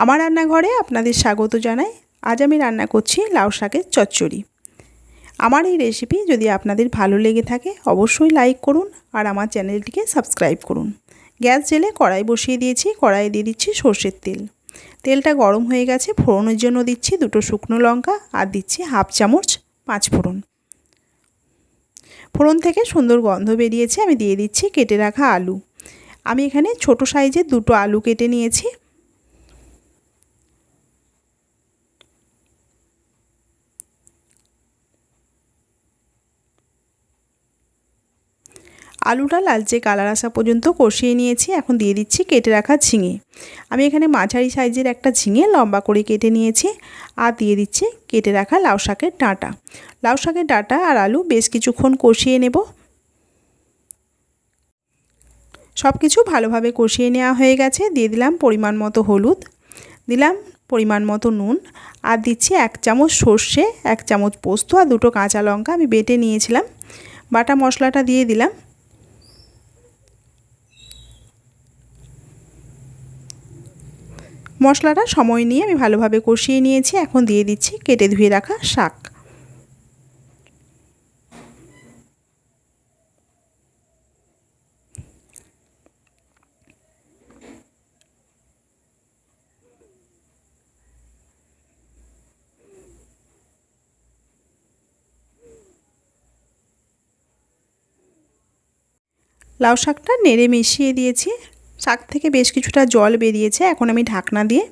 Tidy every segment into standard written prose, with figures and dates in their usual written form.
আমার রান্নাঘরে আপনাদের স্বাগত জানাই। আজ আমি রান্না করছি লাউ শাকের চচ্চড়ি। আমার এই রেসিপি যদি আপনাদের ভালো লেগে থাকে অবশ্যই লাইক করুন আর আমার চ্যানেলটিকে সাবস্ক্রাইব করুন। গ্যাস জেলে কড়াই বসিয়ে দিয়েছি, কড়াইয়ে দিয়ে দিচ্ছি সর্ষের তেল। তেলটা গরম হয়ে গেছে, ফোড়নের জন্য দিচ্ছি 2টো শুকনো লঙ্কা আর দিচ্ছি হাফ চামচ 5 ফোড়ন। ফোড়ন থেকে সুন্দর গন্ধ বেরিয়েছে, আমি দিয়ে দিচ্ছি কেটে রাখা আলু। আমি এখানে ছোট সাইজের 2টো আলু কেটে নিয়েছি। আলুটা লালচে কালার আসা পর্যন্ত কষিয়ে নিয়েছি। এখন দিয়ে দিচ্ছি কেটে রাখা ঝিঙে। আমি এখানে মাঝারি সাইজের একটা ঝিঙে লম্বা করে কেটে নিয়েছি আর দিয়ে দিচ্ছি কেটে রাখা লাউ শাকের ডাঁটা। লাউ শাকের ডাঁটা আর আলু বেশ কিছুক্ষণ কষিয়ে নেব। সব কিছু ভালোভাবে কষিয়ে নেওয়া হয়ে গেছে। দিয়ে দিলাম পরিমাণ মতো হলুদ, দিলাম পরিমাণ মতো নুন আর দিচ্ছি 1 চামচ সর্ষে, 1 চামচ পোস্ত আর 2টো কাঁচা লঙ্কা আমি বেটে নিয়েছিলাম। বাটা মশলাটা দিয়ে দিলাম। মশলাটা সময় নিয়ে আমি ভালোভাবে কষিয়ে নিয়েছি। এখন দিয়ে দিচ্ছি কেটে ধুয়ে রাখা শাক। লাউ শাকটা নেড়ে মিশিয়ে দিয়েছি। শাক থেকে বেশ কিছুটা জল বেরিয়েছে। এখন আমি ঢাকনা দিয়ে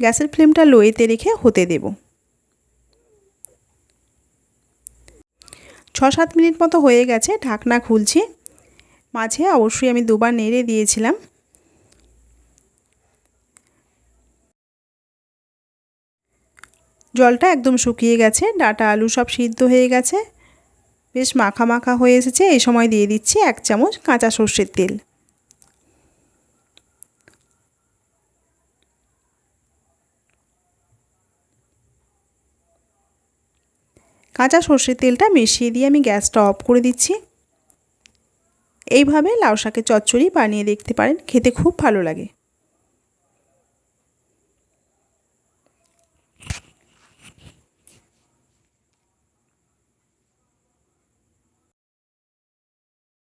গ্যাসের ফ্লেমটা লোয়েতে রেখে হতে দেব। 6-7 মিনিট মতো হয়ে গেছে, ঢাকনা খুলছি। মাঝে অবশ্যই আমি 2বার নেড়ে দিয়েছিলাম। জলটা একদম শুকিয়ে গেছে, ডাঁটা আলু সব সিদ্ধ হয়ে গেছে, বেশ মাখা মাখা হয়ে এসেছে। এই সময় দিয়ে দিচ্ছি 1 চামচ কাঁচা সর্ষের তেল। কাঁচা সর্ষের তেলটা মিশিয়ে দিয়ে আমি গ্যাসটা অফ করে দিচ্ছি। এইভাবে লাউ শাকের চচ্চড়ি বানিয়ে দেখতে পারেন, খেতে খুব ভালো লাগে।